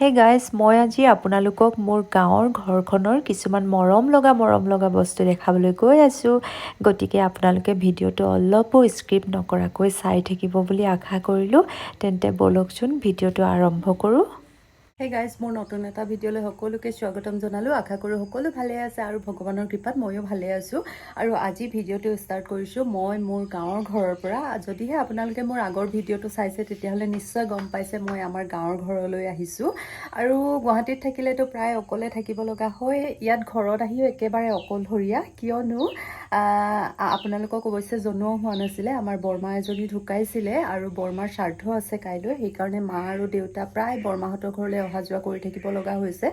Hey guys মই আজি আপোনালোকক মোৰ গাঁৱৰ ঘৰখনৰ কিছুমান মৰম লগা বস্তু দেখাবলৈ গৈ আছোঁ গতিকে আপোনালোকে ভিডিঅ'টো অলপো স্কিপ নকৰাকৈ চাই থাকিব বুলি আশা কৰিলোঁ তেন্তে বলকচোন ভিডিঅ'টো আৰম্ভ কৰোঁ হে গাইজ মোৰ নতুন এটা ভিডিঅ'লৈ সকলোকে স্বাগতম জনালোঁ আশা কৰোঁ সকলো ভালে আছে আৰু ভগৱানৰ কৃপাত ময়ো ভালে আছোঁ আৰু আজি ভিডিঅ'টো ষ্টাৰ্ট কৰিছোঁ মই মোৰ গাঁৱৰ ঘৰৰ পৰা যদিহে আপোনালোকে মোৰ আগৰ ভিডিঅ'টো চাইছে তেতিয়াহ'লে নিশ্চয় গম পাইছে মই আমাৰ গাঁৱৰ ঘৰলৈ আহিছোঁ আৰু গুৱাহাটীত থাকিলেতো প্ৰায় অকলে থাকিব লগা হয় ইয়াত ঘৰত আহিও একেবাৰে অকলশৰীয়া কিয়নো আপোনালোকক অৱশ্যে জনোৱা হোৱা নাছিলে আমাৰ বৰমা এজনী ঢুকাইছিলে আৰু বৰমাৰ শ্ৰাদ্ধ আছে কাইলৈ সেইকাৰণে মা আৰু দেউতা প্ৰায় বৰমাহঁতৰ ঘৰলৈ অহা যোৱা কৰি থাকিব লগা হৈছে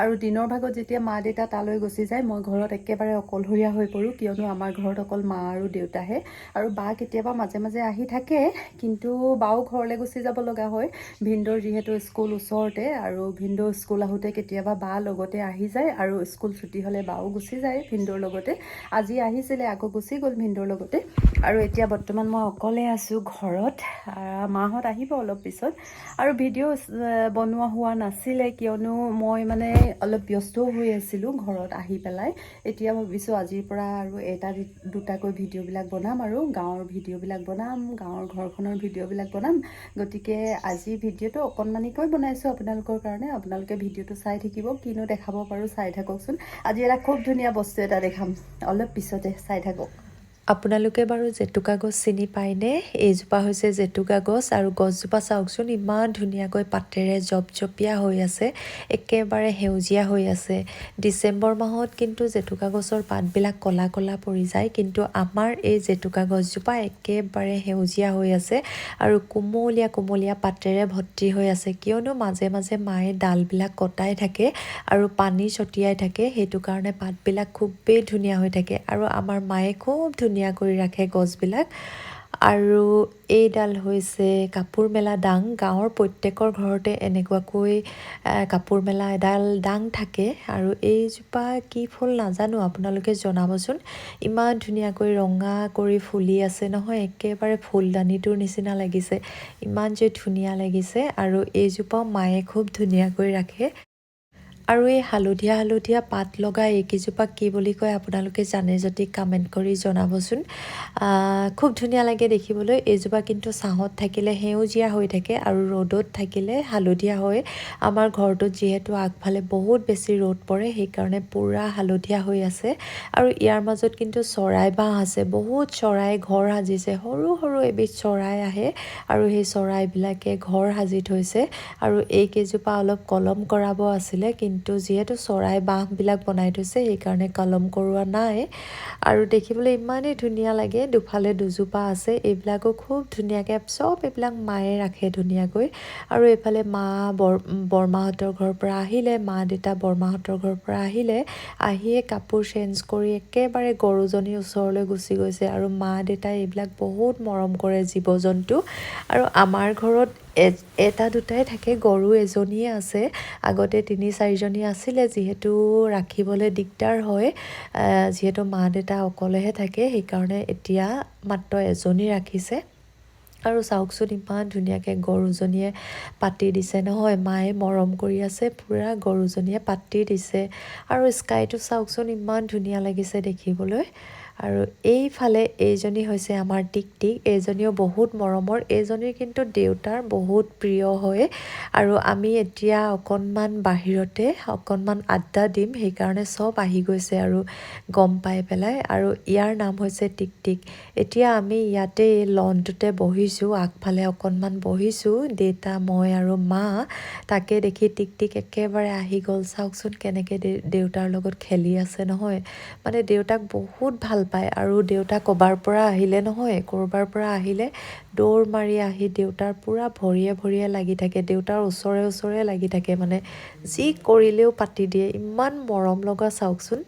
আৰু দিনৰ ভাগত যেতিয়া মা দেউতা তালৈ গুচি যায় মই ঘৰত একেবাৰে অকলশৰীয়া হৈ পৰোঁ কিয়নো আমাৰ ঘৰত অকল মা আৰু দেউতাহে আৰু বা কেতিয়াবা মাজে মাজে আহি থাকে কিন্তু বাও ঘৰলৈ গুচি যাব লগা হয় ভিনদেউৰ যিহেতু স্কুল ওচৰতে আৰু ভিনদেউ স্কুল আহোঁতে কেতিয়াবা বা লগতে আহি যায় আৰু স্কুল ছুটি হ'লে বাও গুচি যায় ভিনদেউৰ লগতে আজি আহিছিলে আকৌ গুচি গ'ল ভিনদেউৰ লগতে আৰু এতিয়া বৰ্তমান মই অকলে আছোঁ ঘৰত মাহঁত আহিব অলপ পিছত আৰু ভিডিঅ' বনোৱা হোৱা নাছিলে কিয়নো মই মানে অলপ ব্যস্তও হৈ আছিলোঁ ঘৰত আহি পেলাই এতিয়া ভাবিছোঁ আজিৰ পৰা আৰু এটা দুটাকৈ ভিডিঅ'বিলাক বনাম আৰু গাঁৱৰ ভিডিঅ'বিলাক বনাম গাঁৱৰ ঘৰখনৰ ভিডিঅ'বিলাক বনাম গতিকে আজি ভিডিঅ'টো অকণমানিকৈ বনাইছোঁ আপোনালোকৰ কাৰণে আপোনালোকে ভিডিঅ'টো চাই থাকিব কিনো দেখাব পাৰোঁ চাই থাককচোন আজি এটা খুব ধুনীয়া বস্তু এটা দেখাম অলপ পিছতে চাই থাকক আপোনালোকে বাৰু জেতুকা গছ চিনি পায়নে এইজোপা হৈছে জেতুকা গছ আৰু গছজোপা চাওকচোন ইমান ধুনীয়াকৈ পাতেৰে জপজপীয়া হৈ আছে একেবাৰে সেউজীয়া হৈ আছে ডিচেম্বৰ মাহত কিন্তু জেতুকা গছৰ পাতবিলাক ক'লা ক'লা পৰি যায় কিন্তু আমাৰ এই জেতুকা গছজোপা একেবাৰে সেউজীয়া হৈ আছে আৰু কোমলীয়া পাতেৰে ভৰ্তি হৈ আছে কিয়নো মাজে মাজে মায়ে ডালবিলাক কটাই থাকে আৰু পানী ছটিয়াই থাকে সেইটো কাৰণে পাতবিলাক খুবেই ধুনীয়া হৈ থাকে আৰু আমাৰ মায়ে খুব ধুনীয়া কৰি ৰাখে গছবিলাক আৰু এইডাল হৈছে কাপোৰ মেলা ডাং গাঁৱৰ প্ৰত্যেকৰ ঘৰতে এনেকুৱাকৈ কাপোৰ মেলা এডাল ডাং থাকে আৰু এইজোপা কি ফুল নাজানো আপোনালোকে জনাবচোন ইমান ধুনীয়াকৈ ৰঙা কৰি ফুলি আছে নহয় একেবাৰে ফুলদানিটোৰ নিচিনা লাগিছে ইমান যে ধুনীয়া লাগিছে আৰু এইজোপাও মায়ে খুব ধুনীয়াকৈ ৰাখে আৰু এই হালধীয়া পাত লগা এইকেইজোপা কি বুলি কয় আপোনালোকে জানে যদি কমেণ্ট কৰি জনাবচোন খুব ধুনীয়া লাগে দেখিবলৈ এইজোপা কিন্তু ছাঁত থাকিলে সেউজীয়া হৈ থাকে আৰু ৰ'দত থাকিলে হালধীয়া হয় আমাৰ ঘৰটোত যিহেতু আগফালে বহুত বেছি ৰ'দ পৰে সেইকাৰণে পূৰা হালধীয়া হৈ আছে আৰু ইয়াৰ মাজত কিন্তু চৰাই বাঁহ আছে বহুত চৰাই ঘৰ সাজিছে সৰু এবিধ চৰাই আহে আৰু সেই চৰাইবিলাকে ঘৰ সাজি থৈছে আৰু এইকেইজোপা অলপ কলম কৰাব আছিলে কিন্তু যিহেতু চৰাই বাঁহবিলাক বনাই থৈছে সেইকাৰণে কলম কৰোৱা নাই আৰু দেখিবলৈ ইমানেই ধুনীয়া লাগে দুফালে দুজোপা আছে এইবিলাকো খুব ধুনীয়াকৈ চব এইবিলাক মায়ে ৰাখে ধুনীয়াকৈ আৰু এইফালে মা বৰমাহঁতৰ ঘৰৰ পৰা আহিলে মা দেউতা বৰমাহঁতৰ ঘৰৰ পৰা আহিয়ে কাপোৰ চেঞ্জ কৰি একেবাৰে গৰুজনীৰ ওচৰলৈ গুচি গৈছে আৰু মা দেউতাই এইবিলাক বহুত মৰম কৰে জীৱ জন্তু আৰু আমাৰ ঘৰত এটা দুটাই থাকে গৰু এজনীয়ে আছে আগতে 3-4জনী আছিলে যিহেতু ৰাখিবলৈ দিগদাৰ হয় যিহেতু মা দেউতা অকলেহে থাকে সেইকাৰণে এতিয়া মাত্ৰ এজনী ৰাখিছে আৰু চাওকচোন ইমান ধুনীয়াকৈ গৰুজনীয়ে পাতি দিছে নহয় মায়ে মৰম কৰি আছে পূৰা গৰুজনীয়ে পাতি দিছে আৰু স্কাইটো চাওকচোন ইমান ধুনীয়া লাগিছে দেখিবলৈ আৰু এইফালে এইজনী হৈছে আমাৰ টিকটিক এইজনীও বহুত মৰমৰ এইজনীৰ কিন্তু দেউতাৰ বহুত প্ৰিয় হয় আৰু আমি এতিয়া অকণমান বাহিৰতে অকণমান আড্ডা দিম সেইকাৰণে চব আহি গৈছে আৰু গম পাই পেলাই আৰু ইয়াৰ নাম হৈছে টিকটিক এতিয়া আমি ইয়াতে লনটোতে বহিছোঁ আগফালে অকণমান বহিছোঁ দেউতা মই আৰু মা তাকে দেখি টিকটিক একেবাৰে আহি গ'ল চাওকচোন কেনেকৈ দেউতাৰ লগত খেলি আছে নহয় মানে দেউতাক বহুত ভাল পায় আৰু দেউতা ক'ৰবাৰ পৰা আহিলে দৌৰ মাৰি আহি দেউতাৰ পূৰা ভৰিয়ে লাগি থাকে দেউতাৰ ওচৰে লাগি থাকে মানে যি কৰিলেও পাতি দিয়ে ইমান মৰম লগা চাওকচোন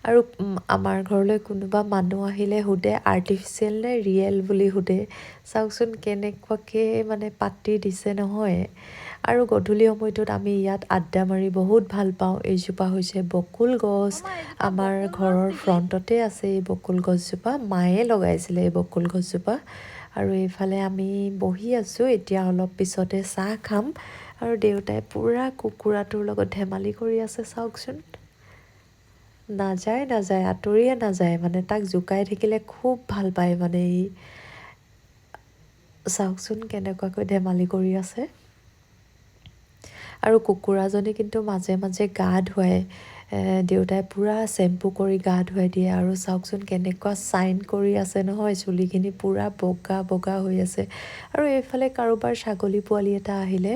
আৰু আমাৰ ঘৰলৈ কোনোবা মানুহ আহিলে সোধে আৰ্টিফিচিয়েল নে ৰিয়েল বুলি সোধে চাওকচোন কেনেকুৱাকৈ মানে পাতি দিছে নহয় আৰু গধূলি সময়টোত আমি ইয়াত আড্ডা মাৰি বহুত ভাল পাওঁ এইজোপা হৈছে বকুল গছ আমাৰ ঘৰৰ ফ্ৰণ্টতে আছে এই বকুল গছজোপা মায়ে লগাইছিলে এই বকুল গছজোপা আৰু এইফালে আমি বহি আছোঁ এতিয়া অলপ পিছতে চাহ খাম আৰু দেউতাই পূৰা কুকুৰাটোৰ লগত ধেমালি কৰি আছে চাওকচোন। নাযায় আঁতৰিয়ে নাযায়, মানে তাক জোকাই থাকিলে খুব ভাল পায় মানে ই। চাওকচোন কেনেকুৱাকৈ ধেমালি কৰি আছে। আৰু কুকুৰাজনী কিন্তু মাজে মাজে গা ধুৱায়, দেউতাই পূৰা চেম্পু কৰি গা ধুৱাই দিয়ে। আৰু চাওকচোন কেনেকুৱা চাইন কৰি আছে নহয়, চুলিখিনি পূৰা বগা বগা হৈ আছে। আৰু এইফালে কাৰোবাৰ ছাগলী পোৱালি এটা আহিলে,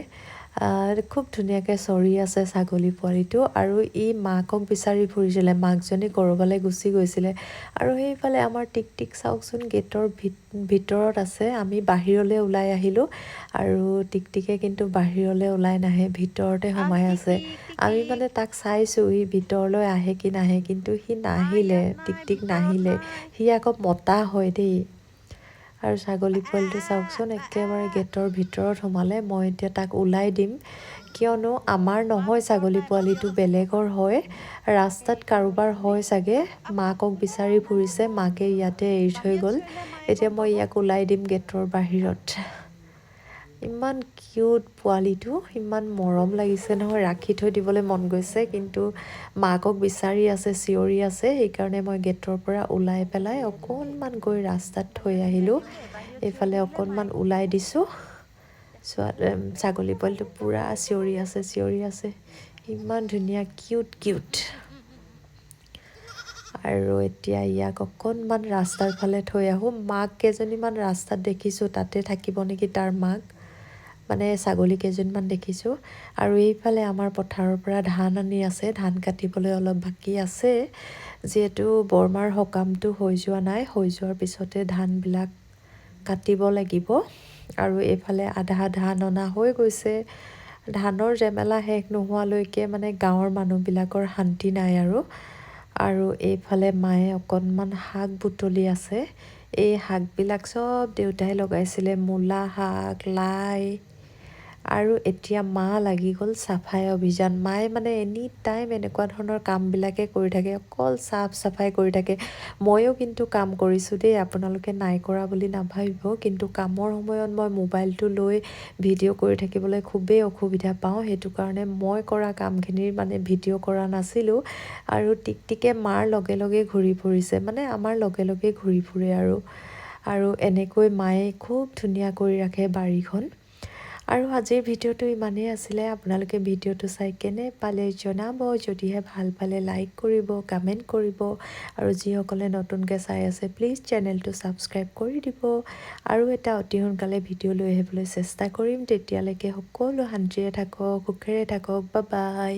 খুব ধুনীয়াকৈ চৰি আছে ছাগলী পোৱালিটো। আৰু ই মাকক বিচাৰি ফুৰিছিলে, মাকজনী ক'ৰবালৈ গুচি গৈছিলে। আৰু সেইফালে আমাৰ টিক চাওকচোন গেটৰ ভিতৰত আছে, আমি বাহিৰলৈ ওলাই আহিলোঁ আৰু টিকটিকে কিন্তু বাহিৰলৈ ওলাই নাহে, ভিতৰতে সোমাই আছে। আমি মানে তাক চাইছোঁ সি ভিতৰলৈ আহে কি নাহে, কিন্তু সি নাহিলে, টিক নাহিলে। সি আকৌ মতা হয় দেই। আৰু ছাগলী পোৱালিটো চাওকচোন একেবাৰে গেটৰ ভিতৰত সোমালে। মই এতিয়া তাক ওলাই দিম, কিয়নো আমাৰ নহয় ছাগলী পোৱালিটো, বেলেগৰ হয়, ৰাস্তাত কাৰোবাৰ হয় চাগে। মাকক বিচাৰি ফুৰিছে, মাকে ইয়াতে এৰি থৈ গ'ল। এতিয়া মই ইয়াক ওলাই দিম গেটৰ বাহিৰত। ইমান কিউট পোৱালিটো, ইমান মৰম লাগিছে নহয়, ৰাখি থৈ দিবলৈ মন গৈছে, কিন্তু মাকক বিচাৰি আছে, চিঞৰি আছে। সেইকাৰণে মই গেটৰ পৰা ওলাই পেলাই অকণমান গৈ ৰাস্তাত থৈ আহিলোঁ। এইফালে অকণমান ওলাই দিছোঁ। ছাগলী পোৱালিটো পূৰা চিঞৰি আছে, ইমান ধুনীয়া কিউট। আৰু এতিয়া ইয়াক অকণমান ৰাস্তাৰ ফালে থৈ আহোঁ। মাক কেইজনীমান ৰাস্তাত দেখিছোঁ, তাতে থাকিব নেকি তাৰ মাক, মানে ছাগলী কেইজনীমান দেখিছোঁ। আৰু এইফালে আমাৰ পথাৰৰ পৰা ধান আনি আছে, ধান কাটিবলৈ অলপ বাকী আছে, যিহেতু বৰমাৰ সকামটো হৈ যোৱা নাই, হৈ যোৱাৰ পিছতে ধানবিলাক কাটিব লাগিব। আৰু এইফালে আধা ধান অনা হৈ গৈছে। ধানৰ জেমেলা শেষ নোহোৱালৈকে মানে গাঁৱৰ মানুহবিলাকৰ শান্তি নাই আৰু এইফালে মায়ে অকণমান শাক বুটলি আছে। এই শাকবিলাক চব দেউতাই লগাইছিলে, মূলা শাক, লাই। আৰু এতিয়া মা লাগি গ'ল চাফাই অভিযান। মায়ে মানে এনি টাইম এনেকুৱা ধৰণৰ কামবিলাকে কৰি থাকে, অকল চাফাই কৰি থাকে। ময়ো কিন্তু কাম কৰিছোঁ দেই, আপোনালোকে নাই কৰা বুলি নাভাবিব, কিন্তু কামৰ সময়ত মই মোবাইলটো লৈ ভিডিঅ' কৰি থাকিবলৈ খুবেই অসুবিধা পাওঁ। সেইটো কাৰণে মই কৰা কামখিনিৰ মানে ভিডিঅ' কৰা নাছিলোঁ। আৰু টিকটিকে মাৰ লগে লগে ঘূৰি ফুৰিছে, মানে আমাৰ লগে লগে ঘূৰি ফুৰে আৰু এনেকৈ মায়ে খুব ধুনীয়া কৰি ৰাখে বাৰীখন। আৰু আজিৰ ভিডিঅ'টো ইমানেই আছিলে। আপোনালোকে ভিডিঅ'টো চাই কেনে পালে জনাব, যদিহে ভাল পালে লাইক কৰিব, কমেণ্ট কৰিব। আৰু যিসকলে নতুনকৈ চাই আছে প্লিজ চেনেলটো ছাবস্ক্ৰাইব কৰি দিব। আৰু এটা অতি সোনকালে ভিডিঅ' লৈ আহিবলৈ চেষ্টা কৰিম। তেতিয়ালৈকে সকলো শান্তিৰে থাকক, সুখেৰে থাকক, বাই।